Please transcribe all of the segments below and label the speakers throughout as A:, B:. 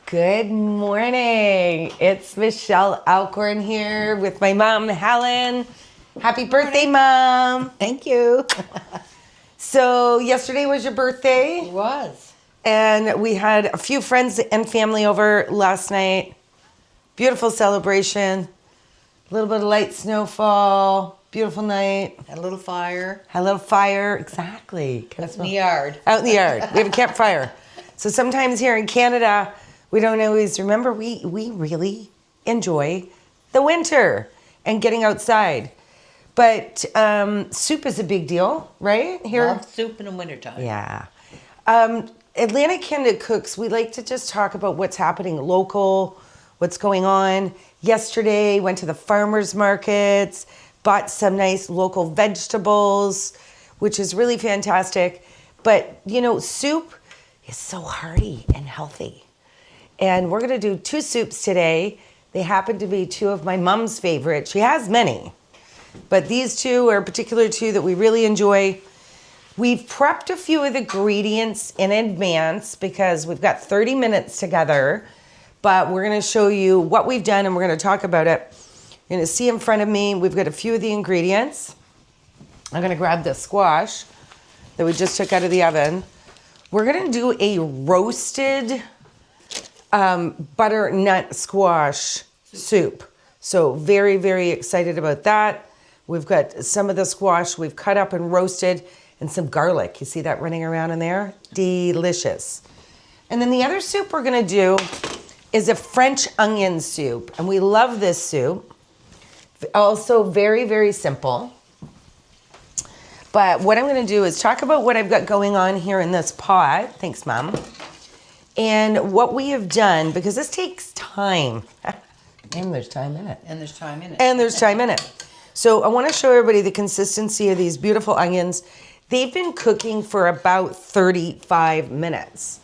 A: Good morning. It's Michelle Alcorn here with my mom, Helen. Happy birthday, Mom.
B: Thank you.
A: So yesterday was your birthday.
B: It was.
A: And we had a few friends and family over last night. Beautiful celebration. A little bit of light snowfall. Beautiful night.
B: Had a little fire.
A: Had a little fire. Exactly.
B: Out in the yard.
A: Out in the yard. We have a campfire. So sometimes here in Canada, we don't always remember we really enjoy the winter and getting outside. But soup is a big deal, right? Here.
B: Love soup in the wintertime.
A: Yeah. Atlantic Canada Cooks, we like to just talk about what's happening local, what's going on. Yesterday, went to the farmers markets, bought some nice local vegetables, which is really fantastic. But, you know, soup is so hearty and healthy. And we're going to do two soups today. They happen to be two of my mom's favorites. She has many, but these two are particular two that we really enjoy. We've prepped a few of the ingredients in advance because we've got 30 minutes together, but we're going to show you what we've done and we're going to talk about it. You're going to see in front of me, we've got a few of the ingredients. I'm going to grab the squash that we just took out of the oven. We're going to do a roasted butternut squash soup. So very, very excited about that. We've got some of the squash we've cut up and roasted and some garlic. You see that running around in there? Delicious. And then the other soup we're going to do is a French onion soup. And we love this soup. Also very, very simple. But what I'm going to do is talk about what I've got going on here in this pot. Thanks, Mom. And what we have done, because this takes time. And there's time in it.
B: And there's time in it.
A: And there's time in it. So I want to show everybody the consistency of these beautiful onions. They've been cooking for about 35 minutes.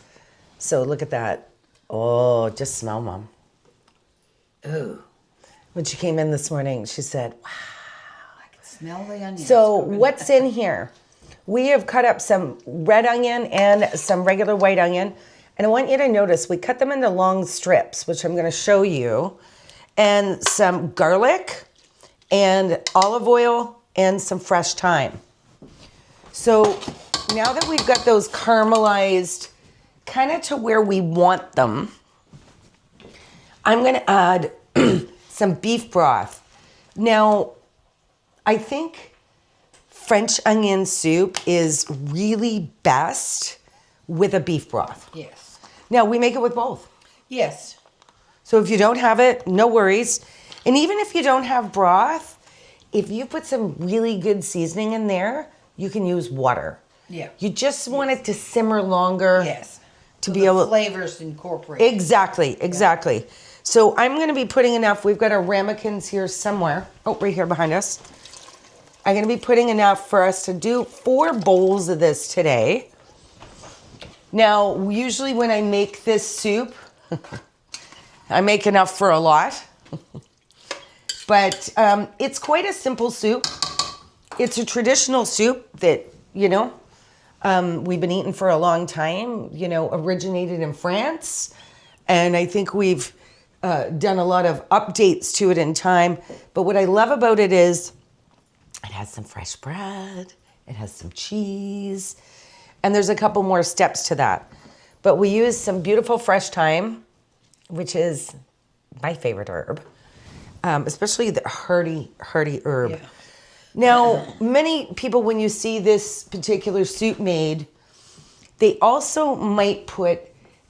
A: So look at that. Oh, just smell, Mom. Ooh. When she came in this morning, she said, wow.
B: Smell the onions.
A: So what's in here? We have cut up some red onion and some regular white onion. And I want you to notice, we cut them into long strips, which I'm going to show you, and some garlic and olive oil and some fresh thyme. So now that we've got those caramelized kind of to where we want them, I'm going to add some beef broth. Now, I think French onion soup is really best with a beef broth.
B: Yes.
A: Now, we make it with both.
B: Yes.
A: So if you don't have it, no worries. And even if you don't have broth, if you put some really good seasoning in there, you can use water.
B: Yeah.
A: You just want it to simmer longer.
B: Yes.
A: To
B: so
A: be
B: the
A: able
B: flavors incorporated.
A: Exactly. Yeah. So I'm going to be putting enough. We've got our ramekins here somewhere. Oh, right here behind us. I'm going to be putting enough for us to do 4 bowls of this today. Now, usually when I make this soup, I make enough for a lot. But it's quite a simple soup. It's a traditional soup that, you know, we've been eating for a long time, you know, originated in France. And I think we've done a lot of updates to it in time. But what I love about it is it has some fresh bread, it has some cheese, and there's a couple more steps to that. But we use some beautiful fresh thyme, which is my favorite herb, especially the hearty herb. Yeah. Now, many people, when you see this particular soup made, they also might put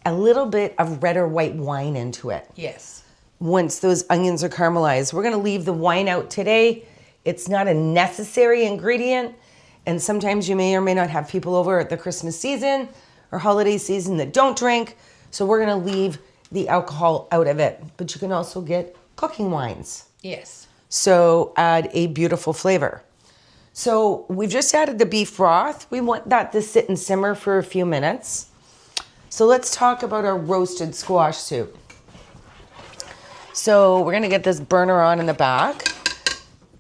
A: a little bit of red or white wine into it.
B: Yes.
A: Once those onions are caramelized. We're going to leave the wine out today. It's not a necessary ingredient. And sometimes you may or may not have people over at the Christmas season or holiday season that don't drink. So we're going to leave the alcohol out of it. But you can also get cooking wines.
B: Yes.
A: So add a beautiful flavor. So we've just added the beef broth. We want that to sit and simmer for a few minutes. So let's talk about our roasted squash soup. So we're going to get this burner on in the back.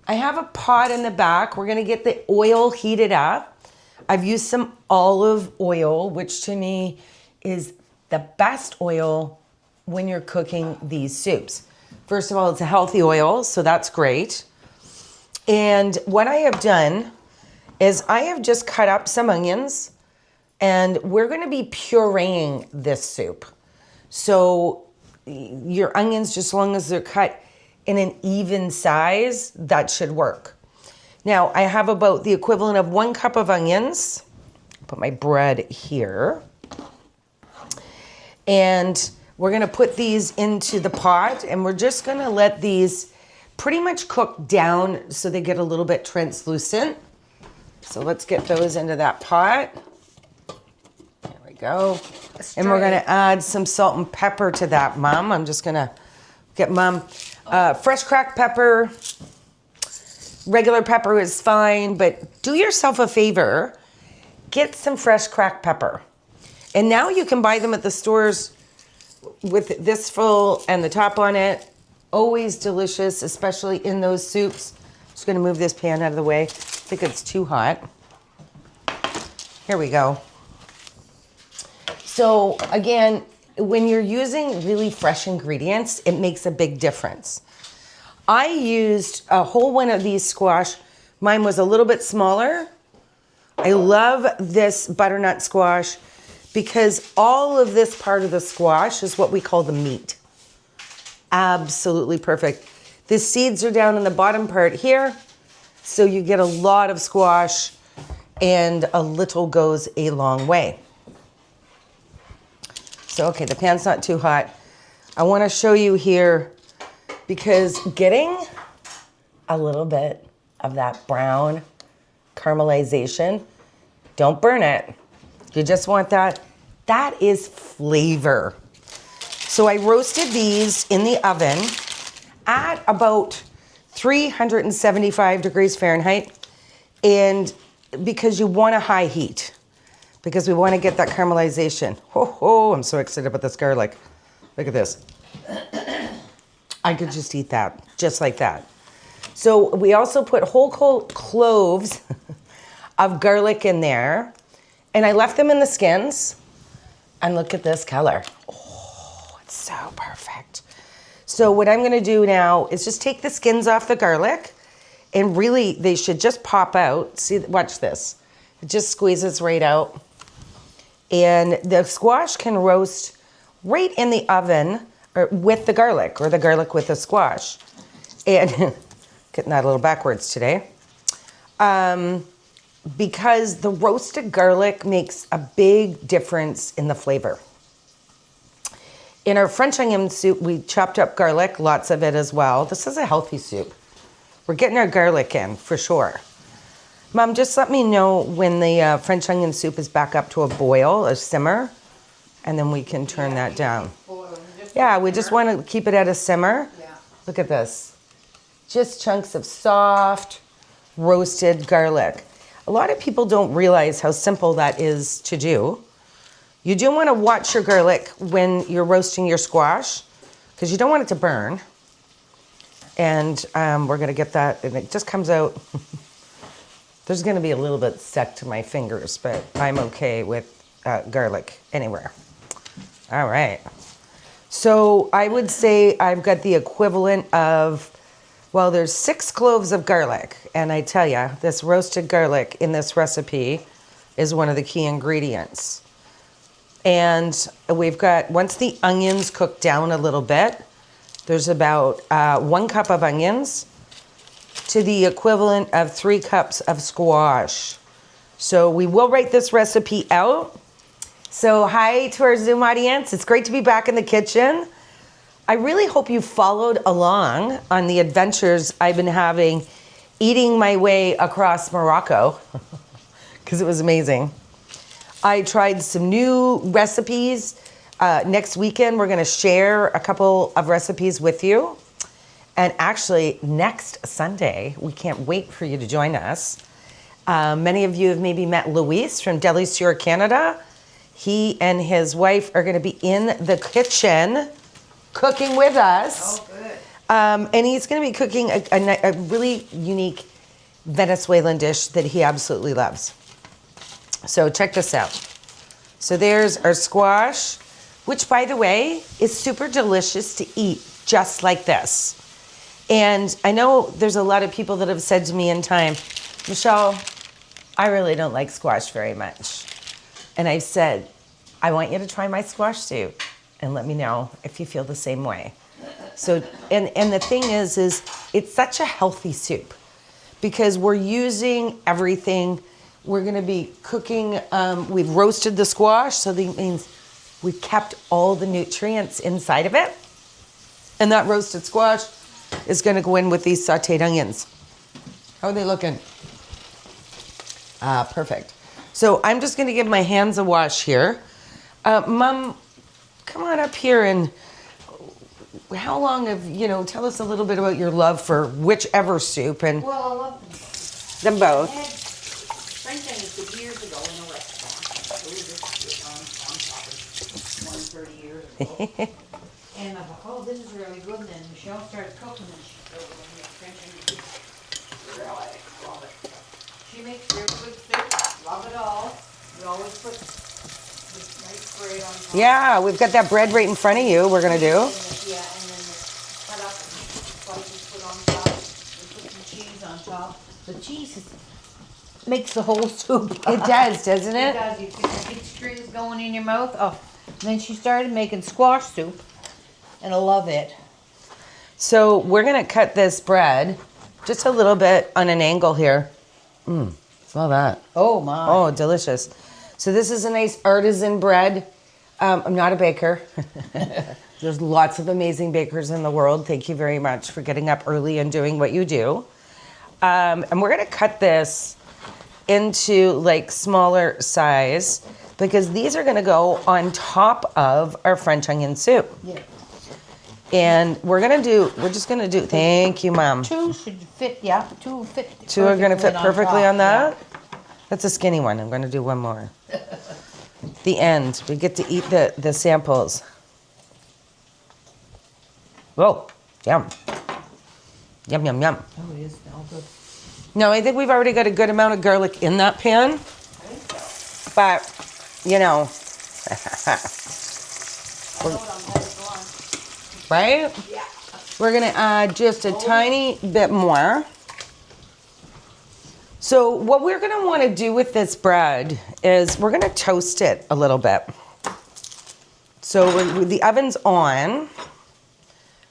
A: I have a pot in the back. We're going to get the oil heated up. I've used some olive oil, which to me is the best oil when you're cooking these soups. First of all, it's a healthy oil, so that's great. And what I have done is I have just cut up some onions, and we're going to be pureeing this soup. So your onions, just as long as they're cut in an even size, that should work. Now, I have about the equivalent of 1 cup of onions. Put my bread here. And we're going to put these into the pot, and we're just going to let these pretty much cook down so they get a little bit translucent. So let's get those into that pot. There we go. And we're going to add some salt and pepper to that, Mom. I'm just going to get Mom fresh cracked pepper. Regular pepper is fine, but do yourself a favor. Get some fresh cracked pepper. And now you can buy them at the stores with this full and the top on it. Always delicious, especially in those soups. Just going to move this pan out of the way. I think it's too hot. Here we go. So again, when you're using really fresh ingredients, it makes a big difference. I used a whole one of these squash. Mine was a little bit smaller. I love this butternut squash because all of this part of the squash is what we call the meat. Absolutely perfect. The seeds are down in the bottom part here, so you get a lot of squash, and a little goes a long way. So, okay, the pan's not too hot. I want to show you here, because getting a little bit of that brown caramelization, don't burn it. You just want that. That is flavor. So I roasted these in the oven at about 375 degrees Fahrenheit, and because you want a high heat, because we want to get that caramelization. Oh, I'm so excited about this garlic. Look at this. I could just eat that, just like that. So we also put whole cloves of garlic in there, and I left them in the skins. And look at this color. Oh, it's so perfect. So what I'm going to do now is just take the skins off the garlic, and really they should just pop out. See, watch this. It just squeezes right out. And the squash can roast right in the oven, or with the garlic, or the garlic with the squash. And getting that a little backwards today. Because the roasted garlic makes a big difference in the flavor. In our French onion soup, we chopped up garlic, lots of it as well. This is a healthy soup. We're getting our garlic in, for sure. Mom, just let me know when the French onion soup is back up to a boil, a simmer, and then we can turn that down. Yeah, we just want to keep it at a simmer.
B: Yeah.
A: Look at this. Just chunks of soft, roasted garlic. A lot of people don't realize how simple that is to do. You do want to watch your garlic when you're roasting your squash, because you don't want it to burn. And we're going to get that, and it just comes out. There's going to be a little bit stuck to my fingers, but I'm okay with garlic anywhere. All right. So I would say I've got the equivalent of, well, there's 6 cloves of garlic. And I tell you, this roasted garlic in this recipe is one of the key ingredients. And we've got, once the onions cook down a little bit, there's about 1 cup of onions to the equivalent of 3 cups of squash. So we will write this recipe out. So hi to our Zoom audience. It's great to be back in the kitchen. I really hope you followed along on the adventures I've been having eating my way across Morocco, because it was amazing. I tried some new recipes. Next weekend, we're going to share a couple of recipes with you. And actually, next Sunday, we can't wait for you to join us. Many of you have maybe met Luis from Deli Sur Canada. He and his wife are going to be in the kitchen cooking with us.
B: Oh, good.
A: And he's going to be cooking a really unique Venezuelan dish that he absolutely loves. So check this out. So there's our squash. which by the way, is super delicious to eat just like this. And I know there's a lot of people that have said to me in time, Michelle, I really don't like squash very much. And I've said, I want you to try my squash soup and let me know if you feel the same way. So, and the thing is it's such a healthy soup because we're using everything. We're gonna be cooking, we've roasted the squash, so that means we've kept all the nutrients inside of it. And that roasted squash is gonna go in with these sauteed onions. How are they looking? Perfect. So I'm just gonna give my hands a wash here. Mom, come on up here and how long have, tell us a little bit about your love for whichever soup and
B: Well, I love
A: them both.
B: I had French onions years ago in a restaurant. It was on top of 20, 30 years ago. And I thought, oh, this is really good. And then Michelle started cooking and she started making me French onion soup. Really love it. She makes real good soup. Love it all. We always put this nice bread on top.
A: Yeah, we've got that bread right in front of you we're gonna do.
B: And then cut up and spices put on top. We put some cheese on top. The cheese makes the whole soup.
A: It does, doesn't
B: It
A: it?
B: does. You get the big strings going in your mouth. Oh, and then she started making squash soup, and I love it.
A: So we're gonna cut this bread just a little bit on an angle here. Smell that.
B: Oh my!
A: Oh, delicious. So this is a nice artisan bread. I'm not a baker. There's lots of amazing bakers in the world. Thank you very much for getting up early and doing what you do. And we're gonna cut this into like smaller size because these are gonna go on top of our French onion soup.
B: Yeah.
A: And we're just gonna do, thank you, Mom.
B: Two should fit. Yeah, two fit.
A: Two are gonna fit
B: perfectly
A: perfectly on
B: top,
A: that? That's a skinny one. I'm gonna do one more. The end. We get to eat the samples. Whoa, yum. Yum, yum, yum.
B: Yeah. Oh, it is all good.
A: No, I think we've already got a good amount of garlic in that pan.
B: I think so.
A: But,
B: I know what I'm
A: right?
B: Yeah.
A: We're gonna add just a tiny bit more. So what we're gonna wanna do with this bread is we're gonna toast it a little bit. So the oven's on.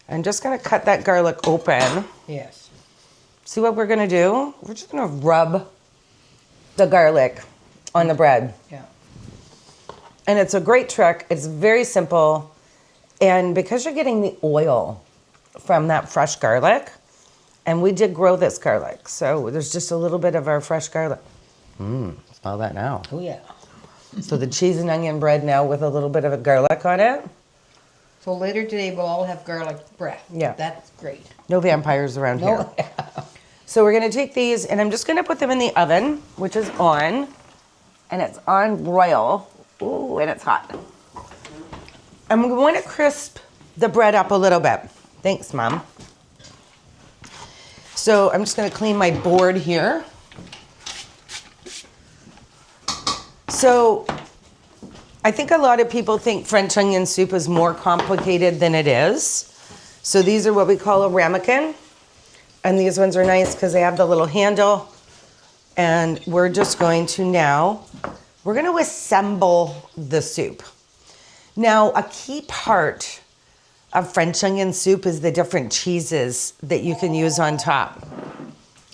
A: I'm just gonna cut that garlic open.
B: Yes.
A: See what we're gonna do? We're just gonna rub the garlic on the bread.
B: Yeah.
A: And it's a great trick. It's very simple. And because you're getting the oil from that fresh garlic, and we did grow this garlic, so there's just a little bit of our fresh garlic. Smell that now.
B: Oh yeah.
A: So the cheese and onion bread now with a little bit of a garlic on it.
B: So later today we'll all have garlic bread.
A: Yeah.
B: That's great.
A: No vampires around here.
B: No.
A: So we're gonna take these and I'm just gonna put them in the oven, which is on, and it's on broil. Ooh, and it's hot. I'm going to crisp the bread up a little bit. Thanks, Mom. So I'm just gonna clean my board here. So I think a lot of people think French onion soup is more complicated than it is. So these are what we call a ramekin. And these ones are nice because they have the little handle. And we're just going to now, we're going to assemble the soup. Now, a key part of French onion soup is the different cheeses that you can use on top.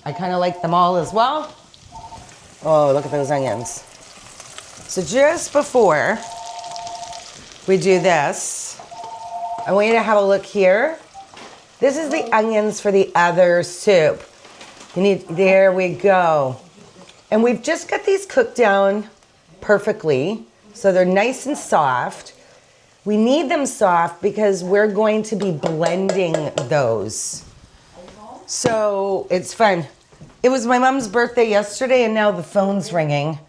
A: I kind of like them all as well. Oh, look at those onions. So just before we do this, I want you to have a look here. This is the onions for the other soup. There we go. And we've just got these cooked down perfectly, so they're nice and soft. We need them soft because we're going to be blending those. So it's fun. It was my mom's birthday yesterday and now the phone's ringing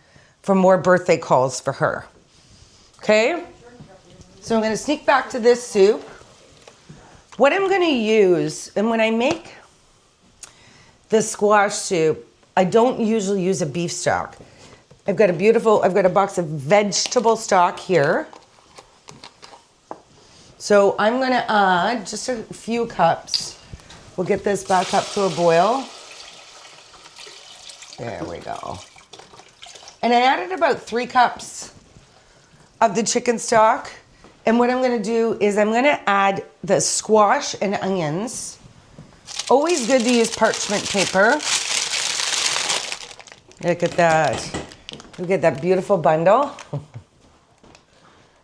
A: for more birthday calls for her. Okay? So I'm gonna sneak back to this soup. What I'm gonna use, and when I make the squash soup, I don't usually use a beef stock. I've got a box of vegetable stock here. So I'm gonna add just a few cups. We'll get this back up to a boil. There we go. And I added about 3 cups of the chicken stock. And what I'm gonna do is I'm gonna add the squash and onions. Always good to use parchment paper. Look at that. Look at that beautiful bundle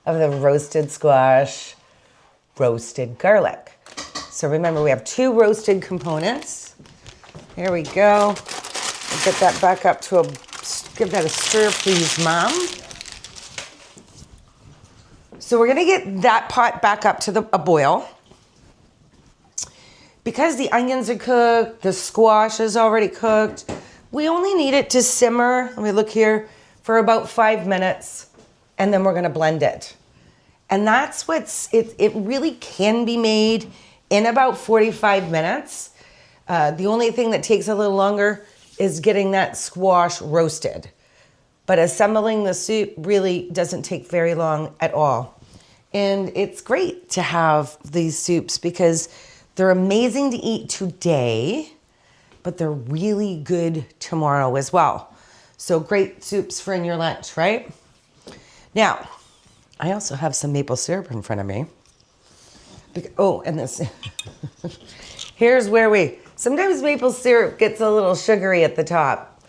A: of the roasted squash, roasted garlic. So remember, we have 2 roasted components. There we go. We'll get that back up to give that a stir, please, Mom. So we're gonna get that pot back up to a boil. Because the onions are cooked, the squash is already cooked, we only need it to simmer, let me look here, for about 5 minutes, and then we're gonna blend it. And that's it really can be made in about 45 minutes. The only thing that takes a little longer is getting that squash roasted. But assembling the soup really doesn't take very long at all. And it's great to have these soups because they're amazing to eat today, but they're really good tomorrow as well. So great soups for in your lunch, right? Now, I also have some maple syrup in front of me. Oh, and this, here's where sometimes maple syrup gets a little sugary at the top.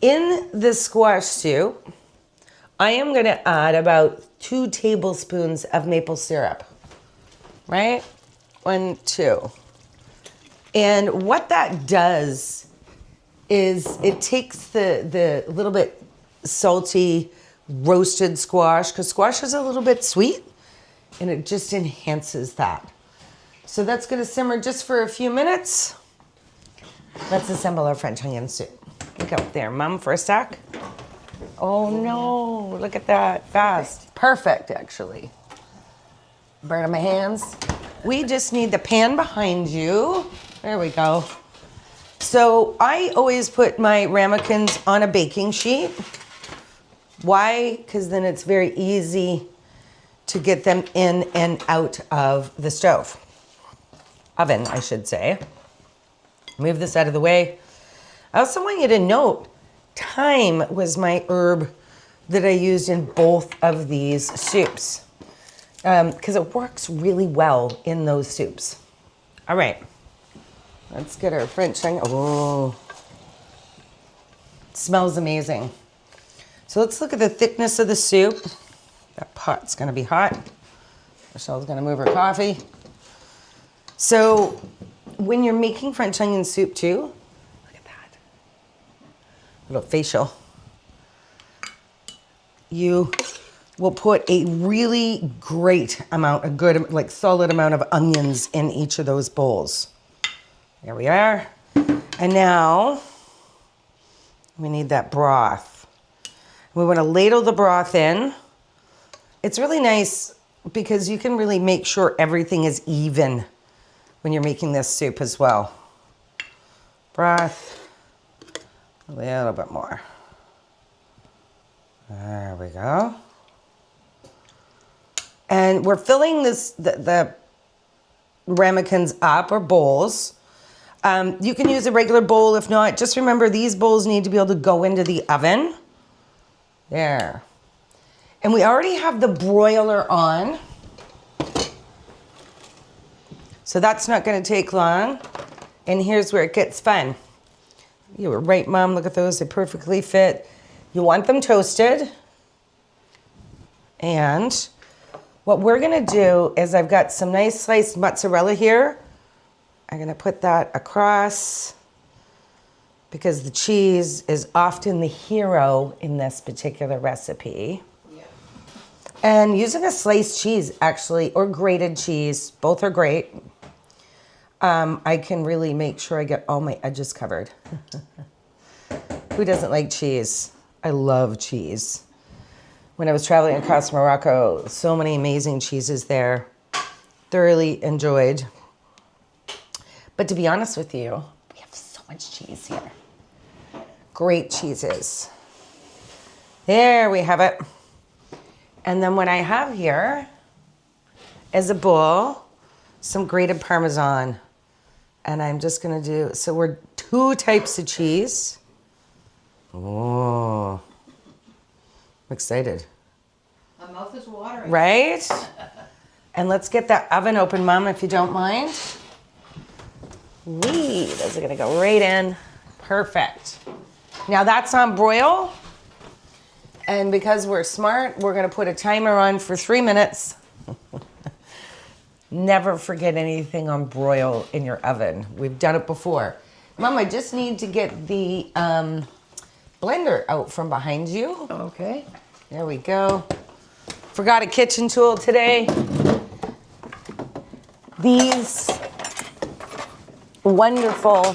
A: In the squash soup, I am gonna add about 2 tablespoons of maple syrup, right? 1, 2. And what that does is it takes the little bit salty roasted squash, because squash is a little bit sweet, and it just enhances that. So that's gonna simmer just for a few minutes. Let's assemble our French onion soup. Look out there, Mom, for a sec. Oh no, look at that, fast. Perfect, actually. Burning my hands. We just need the pan behind you. There we go. So I always put my ramekins on a baking sheet. Why? Because then it's very easy to get them in and out of the stove. Oven, I should say. Move this out of the way. I also want you to note, thyme was my herb that I used in both of these soups because it works really well in those soups. All right, let's get our French onion. Oh, it smells amazing. So let's look at the thickness of the soup. That pot's gonna be hot. Michelle's gonna move her coffee. So when you're making French onion soup too, look at that. Little facial. You will put a really great amount, a good, like solid amount of onions in each of those bowls. There we are. And now we need that broth. We want to ladle the broth in. It's really nice because you can really make sure everything is even when you're making this soup as well. Broth, a little bit more. There we go. And we're filling the ramekins up, or bowls. You can use a regular bowl. If not, just remember these bowls need to be able to go into the oven. There. And we already have the broiler on. So that's not going to take long. And here's where it gets fun. You were right, Mom. Look at those. They perfectly fit. You want them toasted. And what we're going to do is I've got some nice sliced mozzarella here. I'm going to put that across because the cheese is often the hero in this particular recipe. Yeah. And using a sliced cheese, actually, or grated cheese, both are great. I can really make sure I get all my edges covered. Who doesn't like cheese? I love cheese. When I was traveling across Morocco, so many amazing cheeses there. Thoroughly enjoyed. But to be honest with you, we have so much cheese here. Great cheeses. There we have it. And then what I have here as a bowl some grated Parmesan. And I'm just going to do, so we're 2 types of cheese. Oh, I'm excited.
B: My mouth is watering.
A: Right? And let's get that oven open, Mom, if you don't mind. Those are going to go right in. Perfect. Now that's on broil. And because we're smart, we're going to put a timer on for 3 minutes. Never forget anything on broil in your oven. We've done it before. Mom, I just need to get the blender out from behind you.
B: Okay.
A: There we go. Forgot a kitchen tool today. These wonderful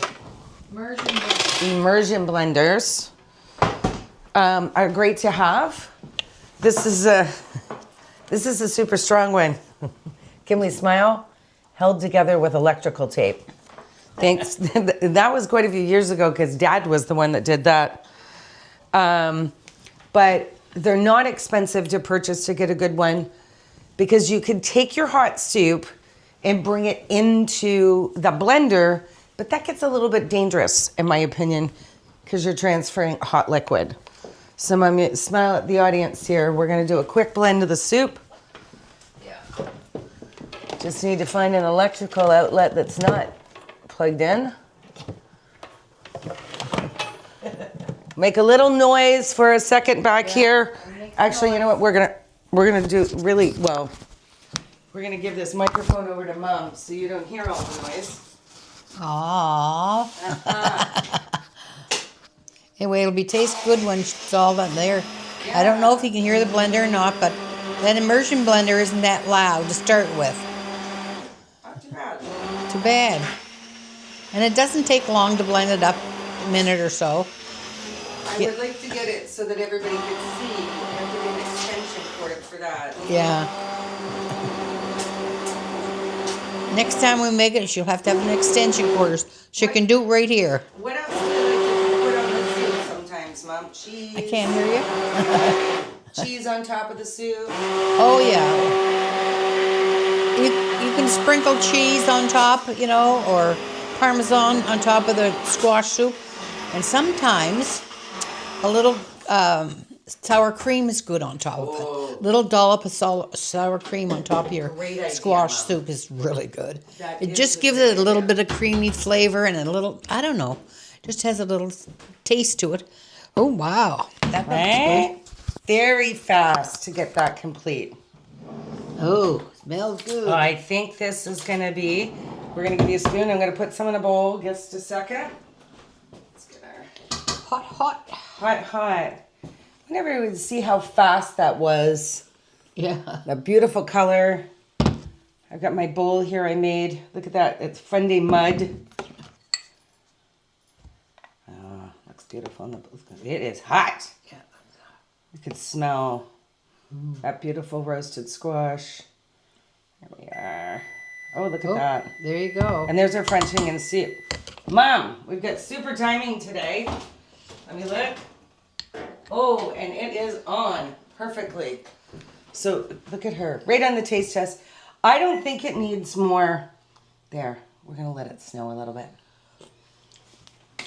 A: immersion blenders are great to have. This is a super strong one. Can we smile? Held together with electrical tape. Thanks. That was quite a few years ago because Dad was the one that did that. But they're not expensive to purchase to get a good one because you could take your hot soup and bring it into the blender, but that gets a little bit dangerous in my opinion because you're transferring hot liquid. So Mom, smile at the audience here. We're gonna do a quick blend of the soup. Just need to find an electrical outlet that's not plugged in. Make a little noise for a second back here. Actually, you know what? We're gonna do really well. We're gonna give this microphone over to Mom so you don't hear all the noise.
B: Aww. Anyway, it'll taste good when it's all done there. Yeah. I don't know if you can hear the blender or not, but that immersion blender isn't that loud to start with.
A: Not too bad.
B: Too bad. And it doesn't take long to blend it up, a minute or so.
A: I would like to get it so that everybody can see. You have to get an extension cord for that.
B: Yeah. Next time we make it, she'll have to have an extension cord. She can do it right here.
A: What else do you like to put on the soup sometimes, Mom? Cheese.
B: I can't hear you.
A: Cheese on top of the soup.
B: Oh, yeah. You can sprinkle cheese on top, you know, or Parmesan on top of the squash soup. And sometimes a little sour cream is good on top of it. Little dollop of sour cream on top of your squash soup is really good. It just gives it a little bit of creamy flavor and a little, I don't know, just has a little taste to it. Oh, wow. That looks good.
A: Very fast to get that complete.
B: Oh, smells good.
A: I think this is going to be, we're going to give you a spoon. I'm going to put some in a bowl just a second. Let's get our
B: hot.
A: I never would see how fast that was.
B: Yeah.
A: The beautiful color. I've got my bowl here I made. Look at that. It's Fundy mud. Oh, looks beautiful. It is hot.
B: Yeah.
A: You can smell that beautiful roasted squash. There we are. Oh, look at that.
B: There you go.
A: And there's our French onion soup. Mom, we've got super timing today. Let me look. Oh, and it is on perfectly. So look at her, right on the taste test. I don't think it needs more. There, we're gonna let it snow a little bit.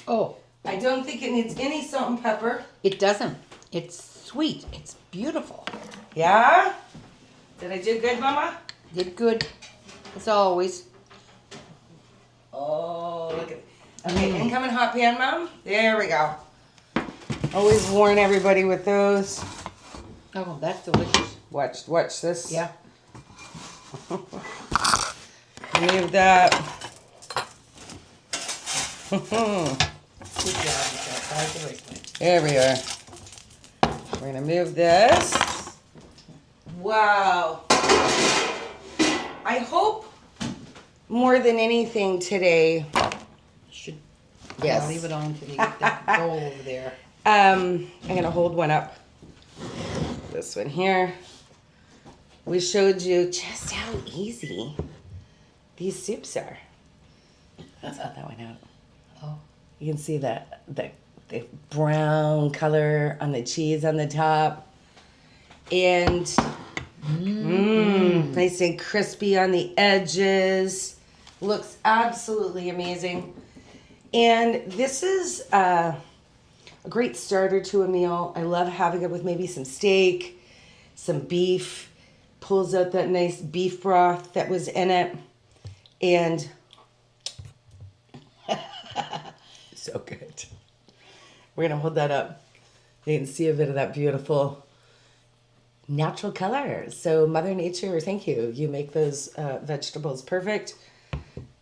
B: Oh.
A: I don't think it needs any salt and pepper.
B: It doesn't. It's sweet. It's beautiful.
A: Yeah? Did I do good, Mama?
B: Did good. As always.
A: Oh, look at it. Okay, incoming hot pan, Mom. There we go. Always warn everybody with those.
B: Oh, that's delicious.
A: Watch this.
B: Yeah.
A: Move that.
B: Good job, Michelle.
A: There we are. We're gonna move this. Wow. I hope more than anything today. Yes.
B: I'll leave it on until you get that bowl over there.
A: I'm gonna hold one up. This one here. We showed you just how easy these soups are. Let's put that one out.
B: Oh.
A: You can see the brown color on the cheese on the top. And Nice and crispy on the edges. Looks absolutely amazing. And this is a great starter to a meal. I love having it with maybe some steak, some beef. Pulls out that nice beef broth that was in it. And so good. We're going to hold that up. You can see a bit of that beautiful natural color. So Mother Nature, thank you. You make those vegetables perfect.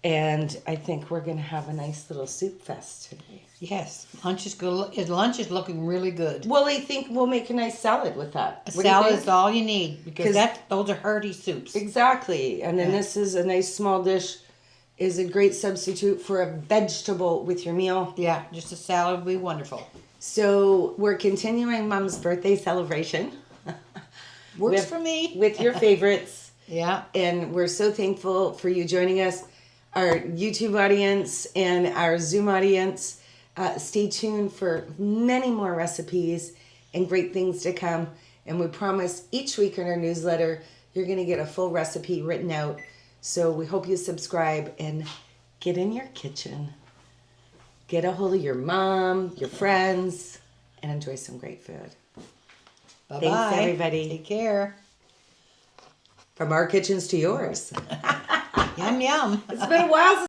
A: And I think we're going to have a nice little soup fest today.
B: Yes, lunch is good. Lunch is looking really good.
A: Well, I think we'll make a nice salad with that.
B: A salad is all you need because those are hearty soups.
A: Exactly. And then this is a nice small dish. Is a great substitute for a vegetable with your meal.
B: Yeah, just a salad would be wonderful.
A: So we're continuing Mom's birthday celebration.
B: Works for me.
A: With your favorites.
B: Yeah.
A: And we're so thankful for you joining us. Our YouTube audience and our Zoom audience. Stay tuned for many more recipes and great things to come. And we promise each week in our newsletter, you're going to get a full recipe written out. So we hope you subscribe and get in your kitchen. Get a hold of your mom, your friends, and enjoy some great food.
B: Bye-bye.
A: Thanks, everybody.
B: Take care.
A: From our kitchens to yours.
B: Yum, yum.
A: It's been a while since